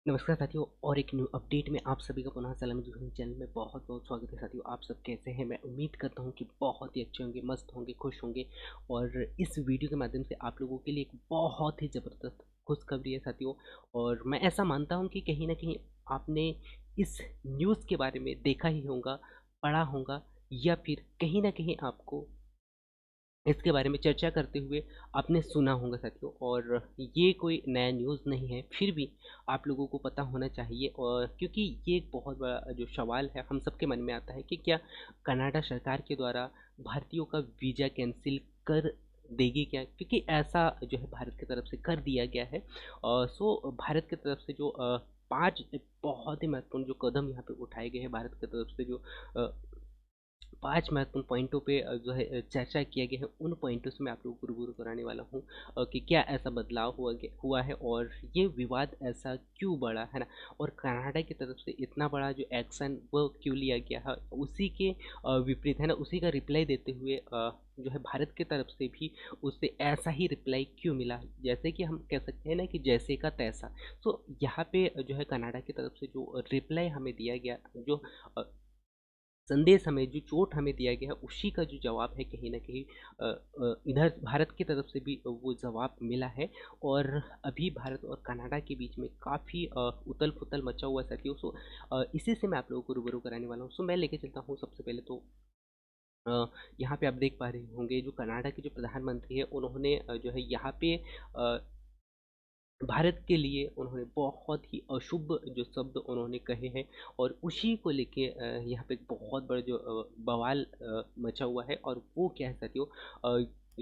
नमस्कार साथियों और एक न्यू अपडेट में आप सभी का पुनः सलाम जी चैनल में बहुत बहुत स्वागत है साथियों। आप सब कैसे हैं? मैं उम्मीद करता हूं कि बहुत ही अच्छे होंगे, मस्त होंगे, खुश होंगे। और इस वीडियो के माध्यम से आप लोगों के लिए एक बहुत ही ज़बरदस्त खुशखबरी है साथियों। और मैं ऐसा मानता हूं कि कहीं ना कहीं आपने इस न्यूज़ के बारे में देखा ही होगा, पढ़ा होगा, या फिर कहीं ना कहीं आपको इसके बारे में चर्चा करते हुए आपने सुना होगा साथियों। और ये कोई नया न्यूज़ नहीं है, फिर भी आप लोगों को पता होना चाहिए। और क्योंकि ये एक बहुत बड़ा जो सवाल है हम सबके मन में आता है कि क्या कनाडा सरकार के द्वारा भारतीयों का वीज़ा कैंसिल कर देगी क्या? क्योंकि ऐसा जो है भारत की तरफ से कर दिया गया है। सो भारत की तरफ से जो 5 बहुत ही महत्वपूर्ण जो कदम यहाँ पे उठाए गए हैं भारत की तरफ से, जो अ, 5 महत्वपूर्ण पॉइंटों पे जो है चर्चा किया गया है, उन पॉइंटों से मैं आप लोगों को रूबरू कराने वाला हूँ कि क्या ऐसा बदलाव हुआ है और ये विवाद ऐसा क्यों बढ़ा, है ना? और कनाडा की तरफ से इतना बड़ा जो एक्शन वो क्यों लिया गया है, उसी के विपरीत, है ना, उसी का रिप्लाई देते हुए जो है भारत की तरफ से भी उससे ऐसा ही रिप्लाई क्यों मिला? जैसे कि हम कह सकते हैं ना कि जैसे का तैसा। तो यहाँ पे जो है कनाडा की तरफ से जो रिप्लाई हमें दिया गया, जो अ, संदेश हमें, जो चोट हमें दिया गया है, उसी का जो जवाब है कहीं न कहीं इधर भारत की तरफ से भी वो जवाब मिला है। और अभी भारत और कनाडा के बीच में काफ़ी उथल-पुथल मचा हुआ है साथियों। सो इसी से मैं आप लोगों को रूबरू कराने वाला हूँ। सो मैं लेके चलता हूँ सबसे पहले तो अ, यहाँ पे आप देख पा रहे होंगे जो कनाडा के जो प्रधानमंत्री हैं उन्होंने जो है यहाँ पे भारत के लिए उन्होंने बहुत ही अशुभ जो शब्द उन्होंने कहे हैं। और उसी को लेके यहाँ पे एक बहुत बड़ा जो बवाल मचा हुआ है। और वो क्या है साथियों,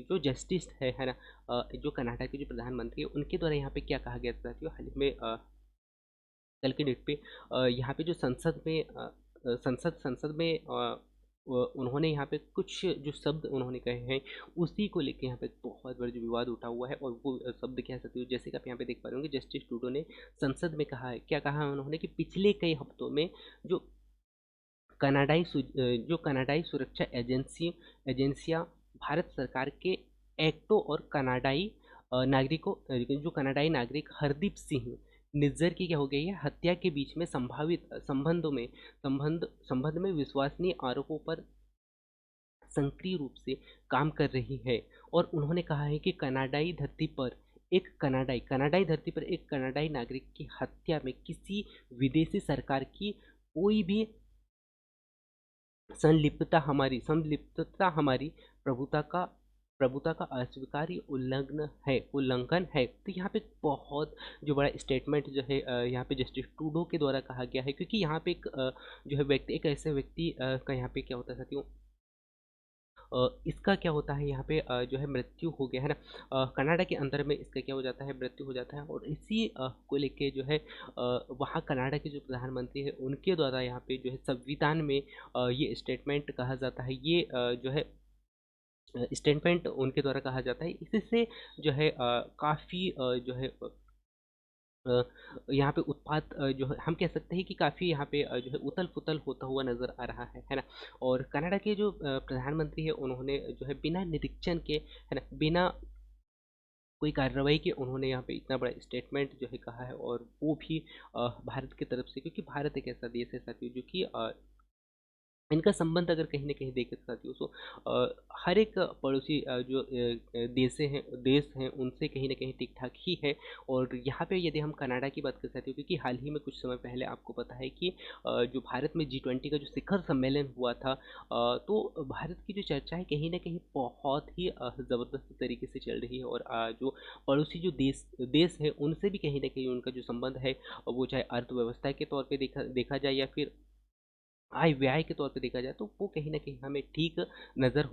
जो जस्टिस है ना, जो कनाडा के जो प्रधानमंत्री है उनके द्वारा यहाँ पे क्या कहा गया था साथियों हाल ही में, कल की डेट पे यहाँ पे जो संसद में संसद में उन्होंने यहाँ पे कुछ जो शब्द उन्होंने कहे हैं, उसी को लेके यहाँ पे बहुत बड़ा जो विवाद उठा हुआ है। और वो शब्द कह सकते हो, जैसे कि आप यहाँ पे देख पा रहे होंगे, जस्टिस ट्रूडो ने संसद में कहा है, क्या कहा है उन्होंने कि पिछले कई हफ्तों में जो जो कनाडाई सुरक्षा एजेंसियाँ भारत सरकार के एक्टों और कनाडाई जो कनाडाई नागरिक हरदीप सिंह निज्जर की क्या हो गई है हत्या के बीच में संभावित संबंध में विश्वसनीय आरोपों पर सक्रिय रूप से काम कर रही है। और उन्होंने कहा है कि कनाडाई धरती पर एक कनाडाई नागरिक की हत्या में किसी विदेशी सरकार की कोई भी संलिप्तता हमारी प्रभुता का अस्वीकार्य उल्लंघन है। तो यहाँ पे बहुत जो बड़ा स्टेटमेंट जो है यहाँ पे जस्टिस ट्रूडो के द्वारा कहा गया है। क्योंकि यहाँ पे एक जो है व्यक्ति, एक ऐसे व्यक्ति का यहाँ पे क्या होता है साथियों, इसका क्या होता है यहाँ पे जो है मृत्यु हो गया है ना। कनाडा के अंदर में इसका क्या हो जाता है, मृत्यु हो जाता है। और इसी को लेके जो है वहाँ कनाडा के जो प्रधानमंत्री है उनके द्वारा यहाँ पे जो है संविधान में ये स्टेटमेंट कहा जाता है, ये जो है स्टेटमेंट उनके द्वारा कहा जाता है। इससे जो है काफ़ी जो है अ, यहाँ पे उत्पात जो है हम कह सकते हैं कि काफ़ी यहाँ पे जो है उथल-पुथल होता हुआ नज़र आ रहा है ना? और कनाडा के जो प्रधानमंत्री हैं उन्होंने जो है बिना निरीक्षण के, है ना, बिना कोई कार्रवाई के उन्होंने यहाँ पे इतना बड़ा स्टेटमेंट जो है कहा है। और वो भी भारत की तरफ से, क्योंकि भारत एक ऐसा देश है साथियों जो कि इनका संबंध अगर कहीं न कहीं देखें तो साथियों, सो हर एक पड़ोसी देश हैं उनसे कहीं न कहीं ठीक-ठाक ही है। और यहाँ पे यदि हम कनाडा की बात करें साथियों, क्योंकि हाल ही में कुछ समय पहले आपको पता है कि जो भारत में G20 का जो शिखर सम्मेलन हुआ था, तो भारत की जो चर्चा है कहीं न कहीं बहुत ही ज़बरदस्त तरीके से चल रही है। और जो पड़ोसी जो देश है उनसे भी कहीं न कहीं उनका जो संबंध है, वो चाहे अर्थव्यवस्था के तौर पे देखा जाए या फिर आय-व्यय के तौर पे देखा जाए, तो वो कहीं न कहीं हमें ठीक नज़र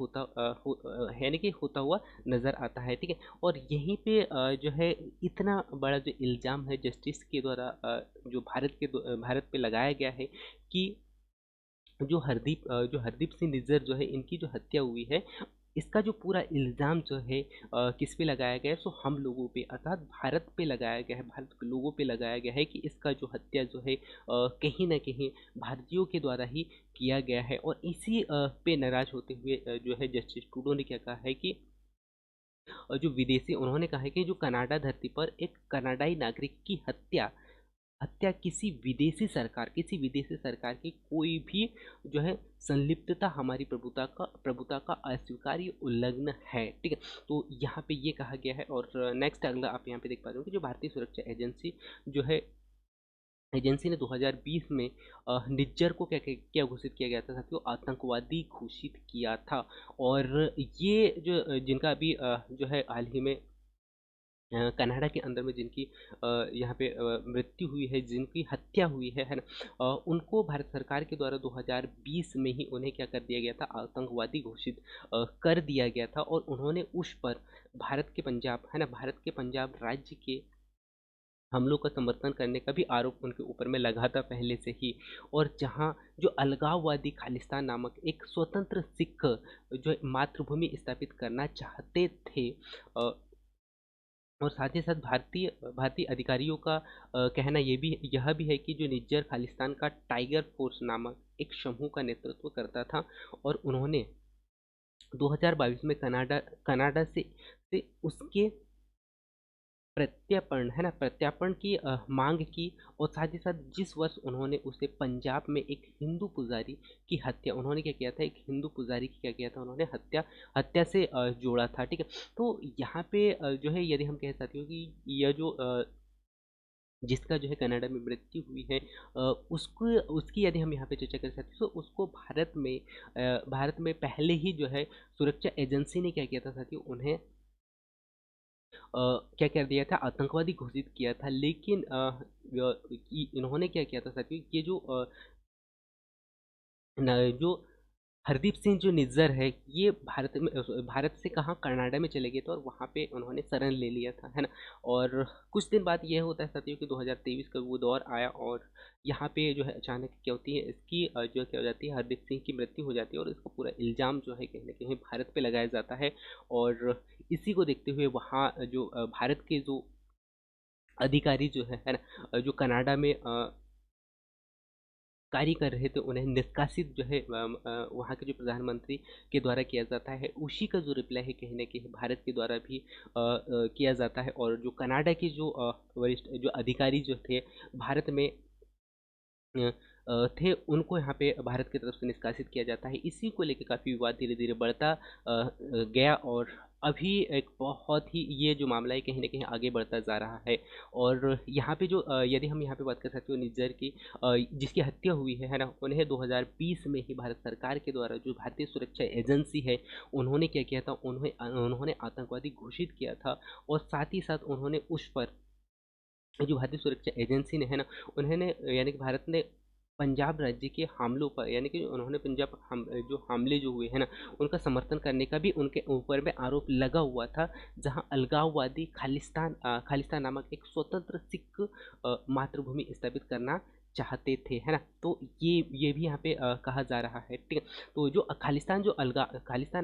यानी कि होता हुआ नज़र आता है, ठीक है? और यहीं पे जो है इतना बड़ा जो इल्ज़ाम है जस्टिस के द्वारा जो भारत पे लगाया गया है कि जो हरदीप सिंह निज्जर जो है इनकी जो हत्या हुई है, इसका जो पूरा इल्ज़ाम जो है किस पे लगाया गया है? सो हम लोगों पे, अर्थात भारत पे लगाया गया है, भारत के लोगों पे लगाया गया है कि इसका जो हत्या जो है कहीं न कहीं भारतीयों के द्वारा ही किया गया है। और इसी पे नाराज़ होते हुए जो है जस्टिस ट्रूडो ने क्या कहा है कि जो विदेशी, उन्होंने कहा है कि जो कनाडा धरती पर एक कनाडाई नागरिक की हत्या हत्या किसी विदेशी सरकार की कोई भी जो है संलिप्तता हमारी प्रभुता का अस्वीकार्य उल्लंघन है। ठीक है, तो यहाँ पे ये कहा गया है। और नेक्स्ट अगला आप यहाँ पे देख पा रहे हो कि जो भारतीय सुरक्षा एजेंसी जो है एजेंसी ने 2020 में निज्जर को क्या क्या घोषित किया गया था साथियों, आतंकवादी घोषित किया था। और ये जो जिनका अभी जो है हाल ही में कनाडा के अंदर में जिनकी यहाँ पे मृत्यु हुई है, जिनकी हत्या हुई है ना, उनको भारत सरकार के द्वारा 2020 में ही उन्हें क्या कर दिया गया था, आतंकवादी घोषित कर दिया गया था। और उन्होंने उस पर भारत के पंजाब है ना, भारत के पंजाब राज्य के हमलों का समर्थन करने का भी आरोप उनके ऊपर में लगा था पहले से ही। और जहाँ जो अलगाववादी खालिस्तान नामक एक स्वतंत्र सिख जो मातृभूमि स्थापित करना चाहते थे, और साथ ही साथ भारतीय भारतीय अधिकारियों का कहना यह भी है कि जो निज्जर खालिस्तान का टाइगर फोर्स नामक एक समूह का नेतृत्व करता था। और उन्होंने 2022 में कनाडा कनाडा से उसके प्रत्यार्पण की मांग की। और साथ ही साथ जिस वर्ष उन्होंने उसे पंजाब में एक हिंदू पुजारी की हत्या, उन्होंने क्या किया था, एक हिंदू पुजारी की क्या किया था, उन्होंने हत्या हत्या से जोड़ा था। ठीक है, तो यहाँ पे जो है यदि हम कह सकते हो कि यह जो जिसका जो है कनाडा में मृत्यु हुई है, उसको उसकी यदि हम यहाँ पे चर्चा कर सकते हैं, तो उसको भारत में पहले ही जो है सुरक्षा एजेंसी ने क्या किया था साथियों, उन्हें क्या कर दिया था, आतंकवादी घोषित किया था। लेकिन इन्होंने क्या किया था साथियों, ये जो जो हरदीप सिंह जो निज्जर है, ये भारत से कहाँ कनाडा में चले गए थे और वहाँ पे उन्होंने शरण ले लिया था, है ना। और कुछ दिन बाद यह होता है साथियों कि 2023 का वो दौर आया, और यहाँ पे जो है अचानक क्या होती है, इसकी जो क्या हो जाती है, हरदीप सिंह की मृत्यु हो जाती है। और इसका पूरा इल्ज़ाम जो है कहीं ना कहीं भारत पे लगाया जाता है। और इसी को देखते हुए वहाँ जो भारत के जो अधिकारी जो है ना, जो कनाडा में कार्य कर रहे थे, उन्हें निष्कासित जो है वहाँ के जो प्रधानमंत्री के द्वारा किया जाता है। उसी का जो रिप्लाई है कहीं न कहीं भारत के द्वारा भी किया जाता है। और जो कनाडा के जो वरिष्ठ जो अधिकारी जो थे भारत में थे, उनको यहाँ पे भारत की तरफ से निष्कासित किया जाता है। इसी को लेके काफ़ी विवाद धीरे-धीरे बढ़ता गया। और अभी एक बहुत ही ये जो मामला है कहीं न कहीं आगे बढ़ता जा रहा है। और यहाँ पे जो यदि हम यहाँ पे बात कर सकते हो निज्जर की, जिसकी हत्या हुई है ना, उन्हें 2020 में ही भारत सरकार के द्वारा जो भारतीय सुरक्षा एजेंसी है, उन्होंने क्या किया था, उन्होंने आतंकवादी घोषित किया था। और साथ ही साथ उन्होंने उस पर जो भारतीय सुरक्षा एजेंसी ने है ना, उन्होंने यानी कि भारत ने पंजाब राज्य के हमलों पर, यानी कि उन्होंने जो हमले जो हुए हैं ना, उनका समर्थन करने का भी उनके ऊपर में आरोप लगा हुआ था। जहां अलगाववादी खालिस्तान नामक एक स्वतंत्र सिख मातृभूमि स्थापित करना चाहते थे, है ना। तो ये भी यहाँ पे कहा जा रहा है। ठीक है, तो जो खालिस्तान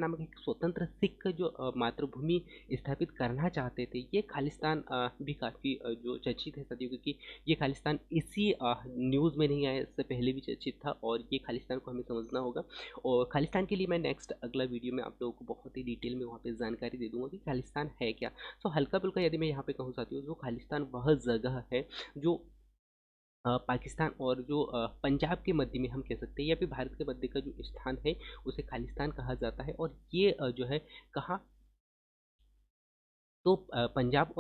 नामक एक स्वतंत्र सिख जो मातृभूमि स्थापित करना चाहते थे, ये खालिस्तान भी काफ़ी जो चर्चित है सदियों, क्योंकि ये खालिस्तान इसी न्यूज़ में नहीं आया, इससे पहले भी चर्चित था। और ये खालिस्तान को हमें समझना होगा। और खालिस्तान के लिए मैं नेक्स्ट अगला वीडियो में आप लोगों को बहुत ही डिटेल में वहाँ पे जानकारी दे दूंगा कि खालिस्तान है क्या। तो हल्का फुल्का यदि मैं यहाँ पे कहूँ साथियों, जो खालिस्तान वह जगह है जो पाकिस्तान और जो पंजाब के मध्य में हम कह सकते हैं, या फिर भारत के मध्य का जो स्थान है, उसे खालिस्तान कहा जाता है। और ये जो है कहाँ, तो पंजाब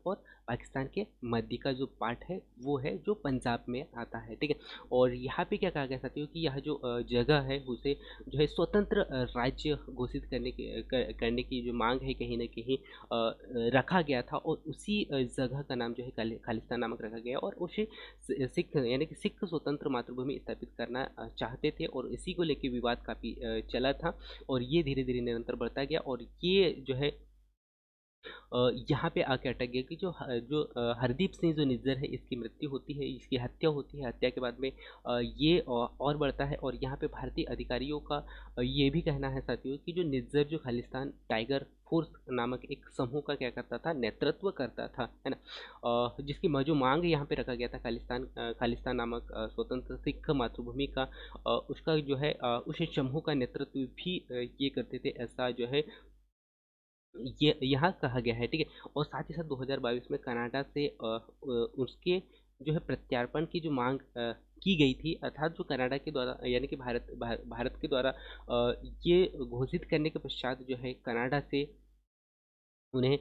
और पाकिस्तान के मध्य का जो पार्ट है, वो है जो पंजाब में आता है। ठीक है, और यहाँ पे क्या कहा गया साथियों कि यह जो जगह है, उसे जो है स्वतंत्र राज्य घोषित करने की जो मांग है कहीं ना कहीं रखा गया था। और उसी जगह का नाम जो है खालिस्तान नामक रखा गया। और उसे सिख यानी कि सिख स्वतंत्र मातृभूमि स्थापित करना चाहते थे। और इसी को लेकर विवाद काफ़ी चला था, और ये धीरे धीरे निरंतर बढ़ता गया। और ये जो है यहाँ पे आके अटक गया कि हरदीप सिंह जो निज्जर है, इसकी मृत्यु होती है, इसकी हत्या होती है। हत्या के बाद में ये और बढ़ता है। और यहाँ पे भारतीय अधिकारियों का ये भी कहना है साथियों कि जो निज्जर जो खालिस्तान टाइगर फोर्स नामक एक समूह का क्या करता था, नेतृत्व करता था, है ना। जिसकी जो मांग यहाँ पे रखा गया था, खालिस्तान नामक स्वतंत्र सिख मातृभूमि का, उसका जो है उस समूह का नेतृत्व भी ये करते थे, ऐसा जो है ये यहाँ कहा गया है। ठीक है, और साथ ही साथ 2022 में कनाडा से उसके जो है प्रत्यार्पण की जो मांग की गई थी, अर्थात जो कनाडा के द्वारा यानी कि भारत के द्वारा ये घोषित करने के पश्चात जो है कनाडा से उन्हें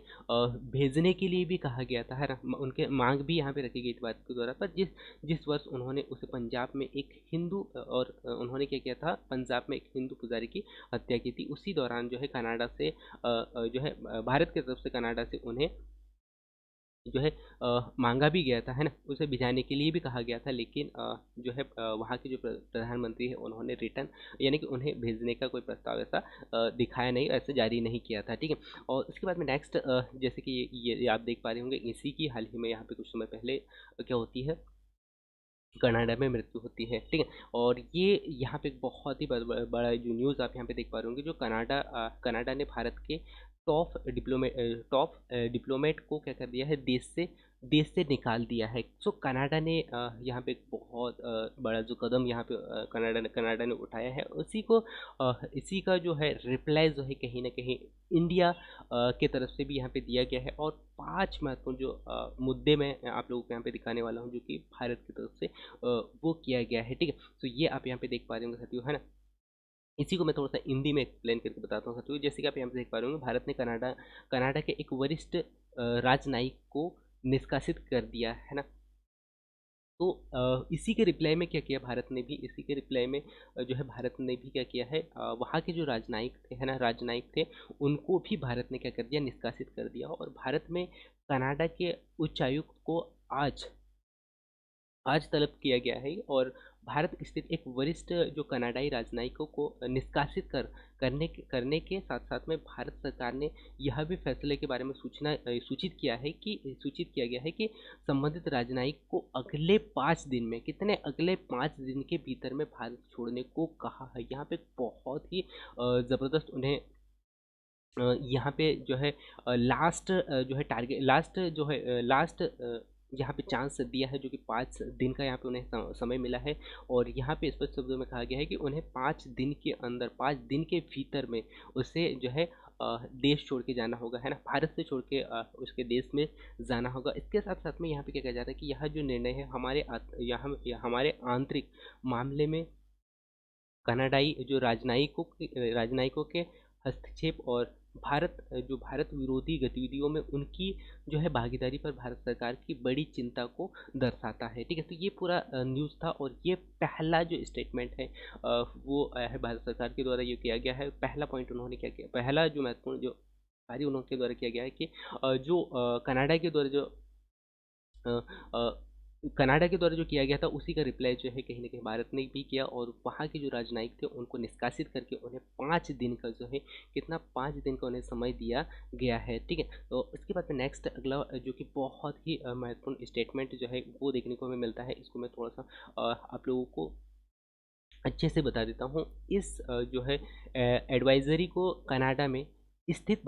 भेजने के लिए भी कहा गया था, है ना? उनके मांग भी यहाँ पे रखी गई थी भारत के द्वारा, पर जिस जिस वर्ष उन्होंने उसे पंजाब में एक हिंदू और उन्होंने क्या किया था, पंजाब में एक हिंदू पुजारी की हत्या की थी, उसी दौरान जो है कनाडा से जो है भारत की तरफ से कनाडा से उन्हें जो है मांगा भी गया था, है ना? उसे भिजाने के लिए भी कहा गया था, लेकिन जो है वहाँ के जो प्रधानमंत्री है उन्होंने रिटर्न यानी कि उन्हें भेजने का कोई प्रस्ताव ऐसा दिखाया नहीं, ऐसे जारी नहीं किया था, ठीक है? और उसके बाद में नेक्स्ट जैसे कि ये आप देख पा रहे होंगे, इसी की हाल ही में यहाँ पे कुछ समय पहले क्या होती है, कनाडा में मृत्यु होती है, ठीक है? और ये यहाँ पे एक बहुत ही बड़ा जो न्यूज़ आप यहाँ पे देख पा रहे होंगे, जो कनाडा ने भारत के टॉप डिप्लोमेट को क्या कर दिया है, देश से निकाल दिया है। सो कनाडा ने यहाँ पे एक बहुत बड़ा जो कदम यहाँ पे कनाडा ने उठाया है, इसी का जो है रिप्लाई जो है कहीं न कहीं इंडिया की तरफ से भी यहाँ पे दिया गया है, और 5 महत्वपूर्ण जो मुद्दे मैं आप लोगों को यहाँ पे दिखाने वाला हूँ, जो कि भारत की तरफ से वो किया गया है, ठीक है? तो ये आप यहाँ पे देख पा रहे होंगे साथियों, है ना? इसी को मैं थोड़ा-सा हिंदी में एक्सप्लेन करके बताता हूँ साथियों। जैसे कि आप यहाँ पे देख पा रहे होंगे, भारत ने कनाडा के एक वरिष्ठ राजनयिक को निष्कासित कर दिया, है ना? तो इसी के रिप्लाई में क्या किया भारत ने भी, इसी के रिप्लाई में जो है भारत ने भी क्या किया है, वहाँ के जो राजनयिक थे, है ना, राजनयिक थे, उनको भी भारत ने क्या कर दिया, निष्कासित कर दिया। और भारत में कनाडा के उच्चायुक्त को आज आज तलब किया गया है, और भारत स्थित एक वरिष्ठ जो कनाडाई राजनयिकों को निष्कासित करने के साथ-साथ में भारत सरकार ने यह भी फैसले के बारे में सूचित किया गया है कि संबंधित राजनयिक को अगले 5 दिन में, कितने, अगले 5 दिन के भीतर में भारत छोड़ने को कहा है। यहाँ पे बहुत ही ज़बरदस्त उन्हें यहाँ पे जो है लास्ट जो है टारगेट लास्ट जो है लास्ट यहाँ पे चांस दिया है, जो कि 5 दिन का यहाँ पे उन्हें समय मिला है, और यहाँ पे स्पष्ट शब्दों में कहा गया है कि उन्हें 5 दिन के अंदर, 5 दिन के भीतर में उसे जो है देश छोड़ के जाना होगा, है ना? भारत से छोड़ के उसके देश में जाना होगा। इसके साथ-साथ में यहाँ पे क्या कहा जा रहा है कि यह जो निर्णय है हमारे आंतरिक मामले में कनाडाई जो राजनयिकों के हस्तक्षेप और भारत विरोधी गतिविधियों में उनकी जो है भागीदारी पर भारत सरकार की बड़ी चिंता को दर्शाता है, ठीक है? तो ये पूरा न्यूज़ था, और ये पहला जो स्टेटमेंट है वो है भारत सरकार के द्वारा ये किया गया है। पहला पॉइंट उन्होंने क्या किया, पहला जो महत्वपूर्ण जो कार्य उनके द्वारा किया गया है कि जो कनाडा के द्वारा जो अ अ, कनाडा के द्वारा जो किया गया था, उसी का रिप्लाई जो है कहीं न कहीं भारत ने भी किया, और वहाँ के जो राजनयिक थे उनको निष्कासित करके उन्हें 5 दिन का जो है, कितना, 5 दिन का उन्हें समय दिया गया है, ठीक है? तो इसके बाद में नेक्स्ट अगला जो कि बहुत ही महत्वपूर्ण स्टेटमेंट जो है वो देखने को हमें मिलता है। इसको मैं थोड़ा-सा आप लोगों को अच्छे से बता देता हूँ। इस जो है एडवाइज़री को कनाडा में स्थित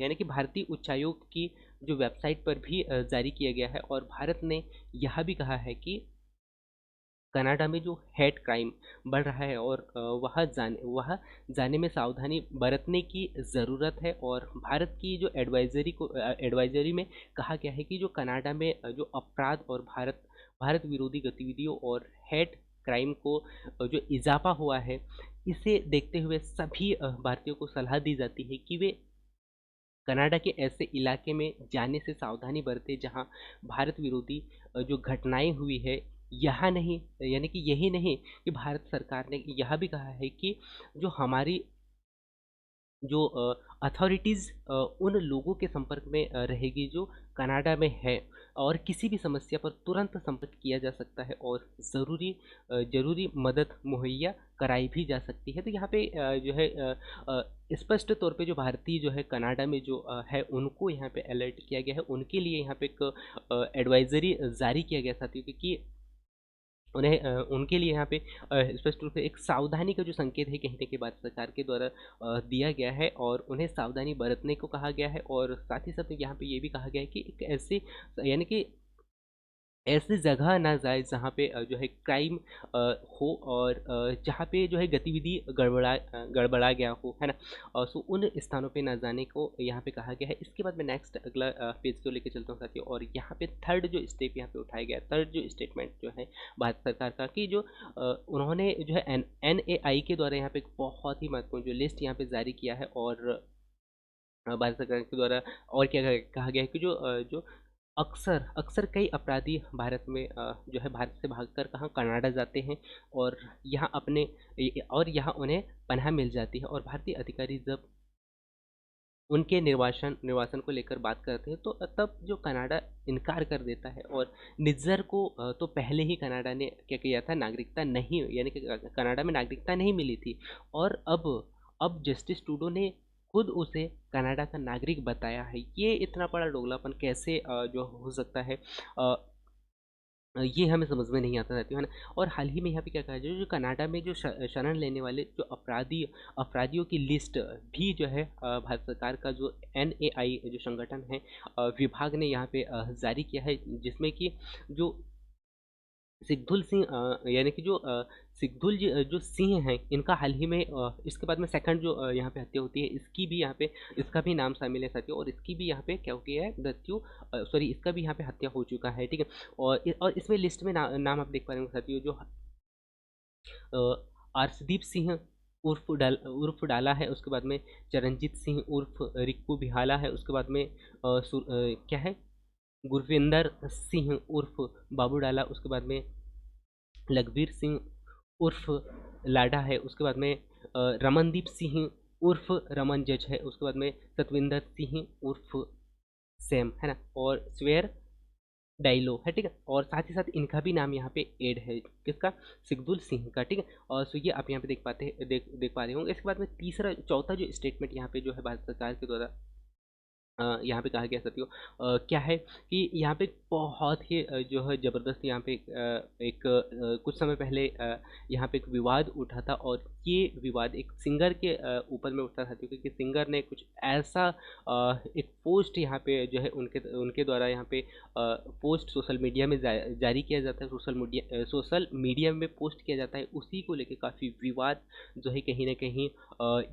यानी कि भारतीय उच्चायोग की जो वेबसाइट पर भी जारी किया गया है, और भारत ने यह भी कहा है कि कनाडा में जो हेट क्राइम बढ़ रहा है, और वह जाने में सावधानी बरतने की ज़रूरत है, और भारत की जो एडवाइज़री में कहा गया है कि जो कनाडा में जो अपराध और भारत विरोधी गतिविधियों और हेट क्राइम को जो इज़ाफ़ा हुआ है, इसे देखते हुए सभी भारतीयों को सलाह दी जाती है कि वे कनाडा के ऐसे इलाके में जाने से सावधानी बरतें जहां भारत विरोधी जो घटनाएं हुई है। यहाँ नहीं, यानी कि यही नहीं कि भारत सरकार ने यह भी कहा है कि जो हमारी जो अथॉरिटीज़ उन लोगों के संपर्क में रहेगी जो कनाडा में है, और किसी भी समस्या पर तुरंत संपर्क किया जा सकता है, और ज़रूरी मदद मुहैया कराई भी जा सकती है। तो यहाँ पे जो है स्पष्ट तौर पे जो भारतीय जो है कनाडा में जो है उनको यहाँ पे अलर्ट किया गया है, उनके लिए यहाँ पे एक एडवाइज़री जारी किया गया साथियों, क्योंकि उन्हें उनके लिए यहाँ पे स्पष्ट रूप से एक सावधानी का जो संकेत है कहीं न कहीं भारत सरकार के द्वारा दिया गया है, और उन्हें सावधानी बरतने को कहा गया है, और साथ ही साथ यहाँ पे ये भी कहा गया है कि एक ऐसे यानी कि ऐसी जगह ना जाए जहाँ पे जो है क्राइम हो, और जहाँ पे जो है गतिविधि गड़बड़ा गया हो, है ना? सो उन स्थानों पे ना जाने को यहाँ पे कहा गया है। इसके बाद मैं नेक्स्ट अगला पेज को लेके चलता हूँ साथियों, और यहाँ पे थर्ड जो स्टेप यहाँ पे उठाया गया, थर्ड जो स्टेटमेंट जो है भारत सरकार का, कि जो उन्होंने जो है NAI के द्वारा यहाँ पे एक बहुत ही महत्वपूर्ण जो लिस्ट यहाँ पे जारी किया है, और भारत सरकार के द्वारा और क्या कहा गया है कि जो अक्सर अक्सर कई अपराधी भारत में जो है भारत से भागकर कहाँ कनाडा जाते हैं, और यहाँ और यहाँ उन्हें पनाह मिल जाती है, और भारतीय अधिकारी जब उनके निर्वासन निर्वासन को लेकर बात करते हैं, तो तब जो कनाडा इनकार कर देता है, और निज्जर को तो पहले ही कनाडा ने क्या किया था, नागरिकता नहीं, यानी कि कनाडा में नागरिकता नहीं मिली थी, और अब जस्टिस ट्रूडो ने खुद उसे कनाडा का नागरिक बताया है। ये इतना बड़ा दोगलापन कैसे जो हो सकता है, अ, ये हमें समझ में नहीं आता रहती है ना। और हाल ही में यहाँ पे क्या कहा जाए, जो कनाडा में जो शरण लेने वाले जो अपराधियों की लिस्ट भी जो है भारत सरकार का जो NAI जो संगठन है, विभाग ने यहाँ पे जारी किया है, जिसमें कि जो सिद्धूल सिंह यानी कि जो सिद्धूल जी जो सिंह हैं, इनका हाल ही में इसके बाद में सेकंड जो यहाँ पे हत्या होती है, इसकी भी यहाँ पे इसका भी नाम शामिल है साथियों, और इसकी भी यहाँ पे क्या हो गया है, मृत्यु, सॉरी, इसका भी यहाँ पे हत्या हो चुका है, ठीक है। और इसमें लिस्ट में नाम आप देख पा रहे होंगे साथियों, जो अर्शदीप सिंह उर्फ डाला है, उसके बाद में चरणजीत सिंह उर्फ रिक्कू बिहाला है, उसके बाद में क्या है, गुरविंदर सिंह उर्फ बाबू डाला, उसके बाद में लखबीर सिंह उर्फ लाडा है, उसके बाद में रमनदीप सिंह उर्फ रमन जज है, उसके बाद में सतविंदर सिंह उर्फ सैम, है ना, और स्वेर डायलो है, ठीक है। और साथ ही साथ इनका भी नाम यहाँ पे ऐड है, किसका, सिगदुल सिंह का, ठीक है। और सो ये आप यहाँ पे देख पा रहे होंगे। इसके बाद में तीसरा चौथा जो स्टेटमेंट यहाँ पे जो है भारत सरकार के द्वारा यहाँ पे कहा गया साथियों, क्या है कि यहाँ पे बहुत ही जो है ज़बरदस्त यहाँ पे कुछ समय पहले यहाँ पे एक विवाद उठा था, और ये विवाद एक सिंगर के ऊपर में उठा था साथियों, क्योंकि सिंगर ने कुछ ऐसा एक पोस्ट यहाँ पे जो है उनके उनके द्वारा यहाँ पे पोस्ट सोशल मीडिया में जारी किया जाता है, सोशल मीडिया में पोस्ट किया जाता है, उसी को लेके काफ़ी विवाद जो है कहीं ना कहीं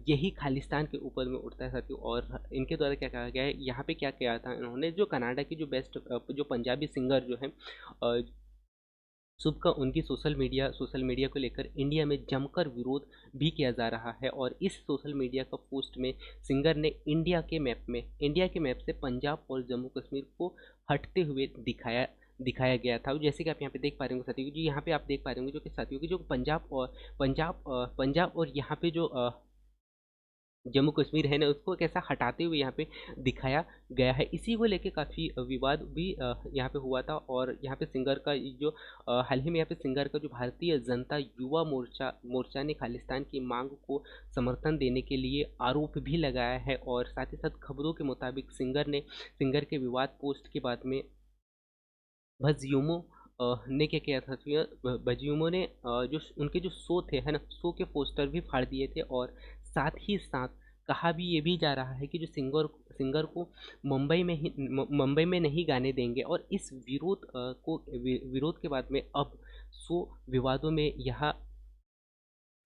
यही खालिस्तान के ऊपर में उठता है साथियों। और इनके द्वारा क्या कहा गया है, यहाँ पे क्या किया था इन्होंने, जो कनाडा की जो बेस्ट जो पंजाबी सिंगर जो है शुभ का, उनकी सोशल मीडिया को लेकर इंडिया में जमकर विरोध भी किया जा रहा है, और इस सोशल मीडिया का पोस्ट में सिंगर ने इंडिया के मैप से पंजाब और जम्मू कश्मीर को हटते हुए दिखाया गया था। जैसे कि आप यहाँ पे देख पा रहे होंगे साथियों, जी यहाँ पे आप देख पा रहे होंगे जो कि साथियों की जो पंजाब और यहाँ पे जो जम्मू कश्मीर है ना, उसको कैसा हटाते हुए यहाँ पे दिखाया गया है। इसी को लेके काफ़ी विवाद भी यहाँ पे हुआ था, और यहाँ पे सिंगर का जो हाल ही में यहाँ पे सिंगर का जो भारतीय जनता युवा मोर्चा ने खालिस्तान की मांग को समर्थन देने के लिए आरोप भी लगाया है, और साथ ही साथ खबरों के मुताबिक सिंगर के विवाद पोस्ट के बाद में भजयुमो ने क्या किया था, भजयुमो ने जो उनके जो शो थे, है ना, शो के पोस्टर भी फाड़ दिए थे, और साथ ही साथ कहा भी ये भी जा रहा है कि जो सिंगर को मुंबई में नहीं गाने देंगे, और इस विरोध के बाद में अब शो विवादों में यहाँ,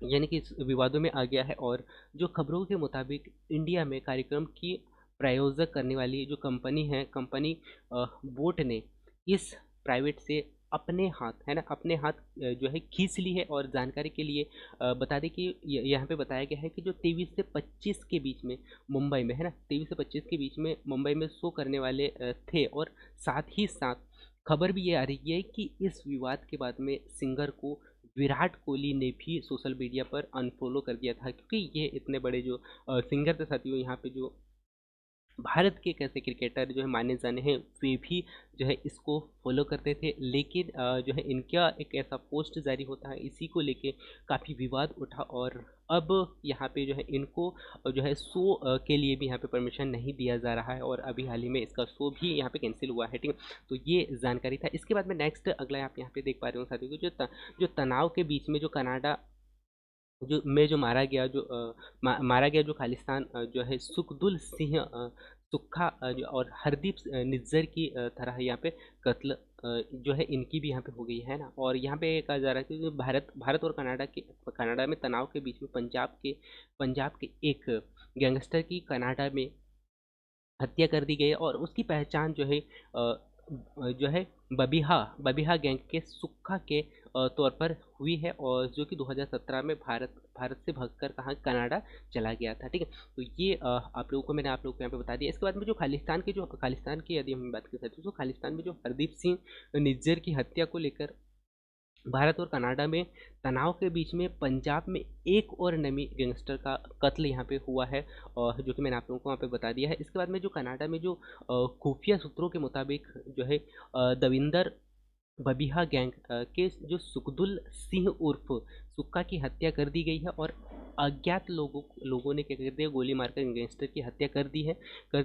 यानी कि इस विवादों में आ गया है। और जो खबरों के मुताबिक इंडिया में कार्यक्रम की प्रायोजक करने वाली जो कंपनी बोट ने इस प्राइवेट से अपने हाथ जो है खींच ली है। और जानकारी के लिए बता दें कि यहाँ पे बताया गया है कि जो 23 से 25 के बीच में मुंबई में, है ना, 23 से 25 के बीच में मुंबई में शो करने वाले थे, और साथ ही साथ खबर भी ये आ रही है कि इस विवाद के बाद में सिंगर को विराट कोहली ने भी सोशल मीडिया पर अनफॉलो कर दिया था, क्योंकि ये इतने बड़े जो सिंगर थे साथियों, यहाँ पे जो भारत के कैसे क्रिकेटर जो है माने जाने हैं, वे भी जो है इसको फॉलो करते थे। लेकिन जो है इनका एक ऐसा पोस्ट जारी होता है, इसी को लेके काफ़ी विवाद उठा, और अब यहाँ पे जो है इनको जो है शो के लिए भी यहाँ पे परमिशन नहीं दिया जा रहा है, और अभी हाल ही में इसका शो भी यहाँ पे कैंसिल हुआ है, ठीक है। तो ये जानकारी था। इसके बाद में नेक्स्ट अगला आप यहाँ पे देख पा रहे हो साथियों कि जो तनाव के बीच में जो कनाडा जो मारा गया जो खालिस्तान जो है सुक्खा और हरदीप निज्जर की तरह यहाँ पे कत्ल जो है इनकी भी यहाँ पे हो गई है ना। और यहाँ पे कहा जा रहा है कि जो भारत भारत और कनाडा में तनाव के बीच में पंजाब के एक गैंगस्टर की कनाडा में हत्या कर दी गई है। और उसकी पहचान जो है बबिहा गैंग के सुक्खा के तौर पर हुई है, और जो कि 2017 में भारत भारत से भागकर कहाँ कनाडा चला गया था। ठीक है, तो ये आप लोगों को यहाँ पे बता दिया। इसके बाद में जो खालिस्तान की यदि हम बात कर सकते हैं, तो खालिस्तान में जो हरदीप सिंह निज्जर की हत्या को लेकर भारत और कनाडा में तनाव के बीच में पंजाब में एक और नमी गैंगस्टर का कत्ल यहाँ पे हुआ है, और जो कि मैंने आप लोगों को वहाँ पे बता दिया है। इसके बाद में जो कनाडा में जो खुफिया सूत्रों के मुताबिक जो है दविंदर बबिहा गैंग के जो सुखदुल सिंह उर्फ सुक्का की हत्या कर दी गई है, और अज्ञात लोगों ने क्या कर दिया, गोली मारकर गैंगस्टर की हत्या कर दी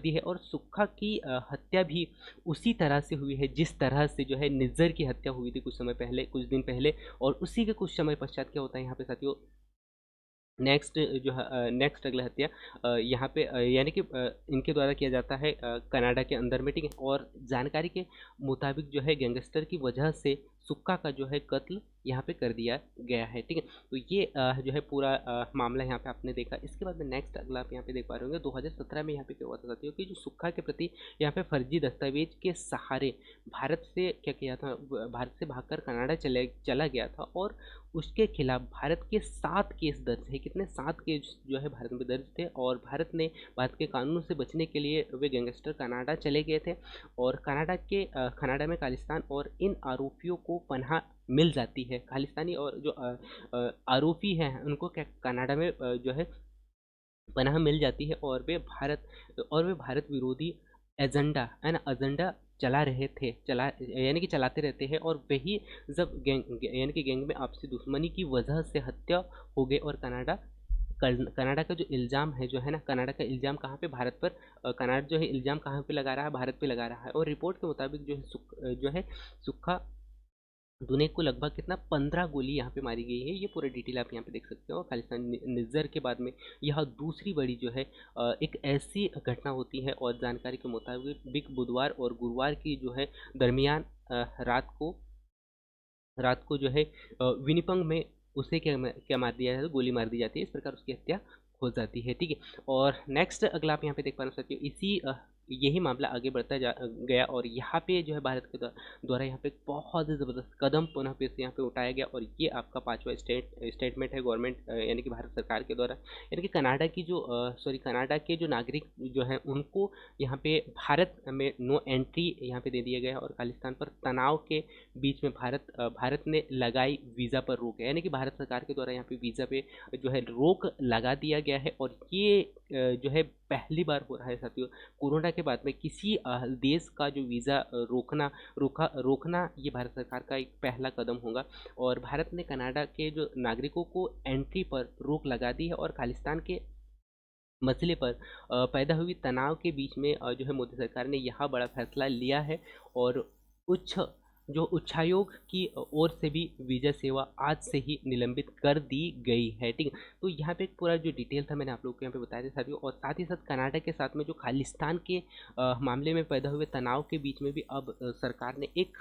है। और सुक्का की हत्या भी उसी तरह से हुई है जिस तरह से जो है निज्जर की हत्या हुई थी कुछ दिन पहले। और उसी के कुछ समय पश्चात क्या होता है यहाँ पे साथियों, नेक्स्ट अगला हत्या यहाँ पे यानी कि इनके द्वारा किया जाता है कनाडा के अंदर में। ठीक है, और जानकारी के मुताबिक जो है गैंगस्टर की वजह से सुक्का का जो है कत्ल यहाँ पे कर दिया गया है। ठीक है, तो ये जो है पूरा मामला यहाँ पे आपने देखा। इसके बाद में नेक्स्ट अगला आप यहाँ पे देख पा रहे होंगे, 2017 में यहाँ पे क्या हुआ था साथियों कि जो सुक्का के प्रति यहाँ पे फर्जी दस्तावेज के सहारे भारत से क्या किया था, भारत से भागकर कनाडा चला गया था। और उसके खिलाफ भारत के 7 केस दर्ज है। कितने? 7 केस जो है भारत में दर्ज थे, और भारत के कानून से बचने के लिए वे गैंगस्टर कनाडा चले गए थे। और कनाडा में खालिस्तान और इन आरोपियों को पनाह मिल जाती है। खालिस्तानी और जो आरोपी हैं उनको क्या कनाडा में जो है पनाह मिल जाती है, और वे भारत विरोधी एजेंडा यानी कि चलाते रहते हैं। और वही जब यानी कि गैंग में आपसी दुश्मनी की वजह से हत्या हो गई। और कनाडा का जो इल्ज़ाम है जो है ना, कनाडा का इल्ज़ाम कहाँ पे भारत पर कनाडा जो है इल्ज़ाम कहाँ पे लगा रहा है, भारत पे लगा रहा है। और रिपोर्ट के मुताबिक जो है सुक्खा दुनेक को लगभग कितना 15 गोली यहाँ पे मारी गई है। ये पूरा डिटेल आप यहाँ पे देख सकते हो। खालिस्तान निज्जर के बाद में यह दूसरी बड़ी जो है एक ऐसी घटना होती है। और जानकारी के मुताबिक बुधवार और गुरुवार की जो है दरमियान रात को जो है विनिपंग में उसे क्या मार दिया है, गोली मार दी जाती है। इस प्रकार उसकी हत्या हो जाती है। ठीक है, और नेक्स्ट अगला आप यहाँ पे देख पा सकते हो, यही मामला आगे बढ़ता गया। और यहाँ पे जो है भारत के द्वारा यहाँ पे बहुत ही ज़बरदस्त कदम पुनः फिर से यहाँ पे उठाया गया। और ये आपका 5वां स्टेटमेंट है गवर्नमेंट यानी कि भारत सरकार के द्वारा, यानी कि कनाडा के जो नागरिक जो हैं उनको यहाँ पे भारत में नो एंट्री यहाँ पे दे दिया गया है। और खालिस्तान पर तनाव के बीच में भारत ने लगाई वीज़ा पर रोक, यानी कि भारत सरकार के द्वारा यहाँ पे वीज़ा पे जो है रोक लगा दिया गया है। और ये जो है पहली बार हो रहा है साथियों, कोरोना के बाद में किसी देश का जो वीज़ा रोकना ये भारत सरकार का एक पहला कदम होगा। और भारत ने कनाडा के जो नागरिकों को एंट्री पर रोक लगा दी है। और खालिस्तान के मसले पर पैदा हुई तनाव के बीच में जो है मोदी सरकार ने यह बड़ा फैसला लिया है। और उच्च उच्चायोग की ओर से भी वीज़ा सेवा आज से ही निलंबित कर दी गई है। ठीक है, तो यहाँ पे एक पूरा जो डिटेल था मैंने आप लोगों को यहाँ पे बताया था साथियों। और साथ ही साथ कनाडा के साथ में जो खालिस्तान के मामले में पैदा हुए तनाव के बीच में भी अब सरकार ने एक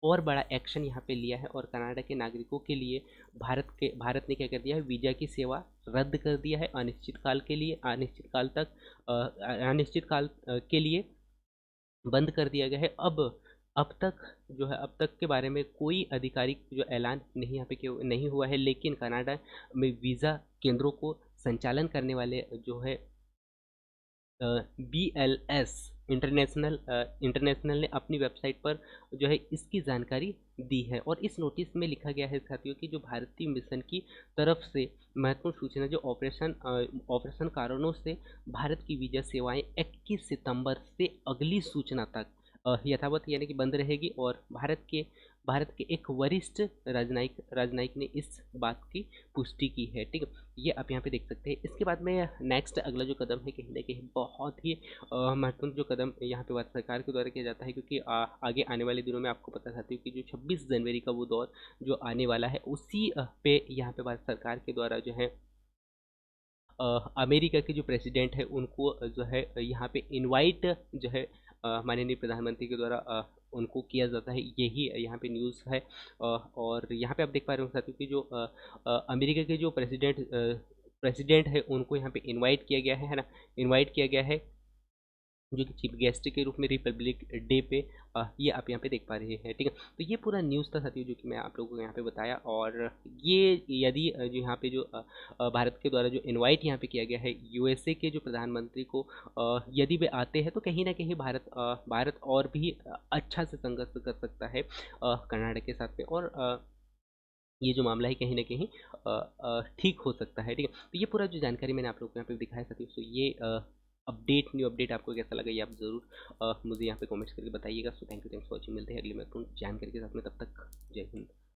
और बड़ा एक्शन यहाँ पे लिया है। और कनाडा के नागरिकों के लिए भारत ने क्या कर दिया है, वीज़ा की सेवा रद्द कर दिया है अनिश्चित काल के लिए बंद कर दिया गया है। अब तक के बारे में कोई आधिकारिक जो ऐलान नहीं यहाँ पे नहीं हुआ है। लेकिन कनाडा में वीज़ा केंद्रों को संचालन करने वाले जो है BLS इंटरनेशनल ने अपनी वेबसाइट पर जो है इसकी जानकारी दी है। और इस नोटिस में लिखा गया है साथियों कि जो भारतीय मिशन की तरफ से महत्वपूर्ण सूचना जो ऑपरेशन कारणों से भारत की वीज़ा सेवाएं 21 सितंबर से अगली सूचना तक यथावत यानी कि बंद रहेगी। और भारत के एक वरिष्ठ राजनयिक ने इस बात की पुष्टि की है। ठीक है, ये आप यहाँ पे देख सकते हैं। इसके बाद में नेक्स्ट अगला जो कदम है कहीं ना कहीं बहुत ही महत्वपूर्ण जो कदम यहाँ पे भारत सरकार के द्वारा किया जाता है, क्योंकि आगे आने वाले दिनों में आपको पता था कि जो 26 जनवरी का वो दौर जो आने वाला है उसी पे यहाँ पे भारत सरकार के द्वारा जो है अमेरिका के जो प्रेसिडेंट है उनको जो है यहाँ पे इनवाइट जो है माननीय प्रधानमंत्री के द्वारा उनको किया जाता है, यही यहाँ पे न्यूज़ है। और यहाँ पे आप देख पा रहे हो साथियों कि जो अमेरिका के जो प्रेसिडेंट है उनको यहाँ पे इनवाइट किया गया है ना, इनवाइट किया गया है जो कि चीफ गेस्ट के रूप में रिपब्लिक डे पे। ये आप यहाँ पे देख पा रहे हैं, ठीक है। तो ये पूरा न्यूज़ था साथियों जो कि मैं आप लोगों को यहाँ पे बताया। और ये यदि जो यहाँ पे जो भारत के द्वारा जो इनवाइट यहाँ पे किया गया है यूएसए के जो प्रधानमंत्री को, यदि वे आते हैं तो कहीं ना कहीं भारत और भी अच्छा से संघर्ष कर सकता है कर्नाटक के साथ में। और ये जो मामला है कहीं ना कहीं ठीक हो सकता है, ठीक है। तो ये पूरा जो जानकारी मैंने आप लोगों को यहाँ पे दिखाया साथियों, तो ये न्यू अपडेट आपको कैसा लगा ये आप ज़रूर मुझे यहाँ पे कमेंट्स करके बताइएगा। सो थैंक्स फॉर वॉचिंग, मिलते हैं अगली महत्वपूर्ण जानकारी के साथ में, तब तक जय हिंद।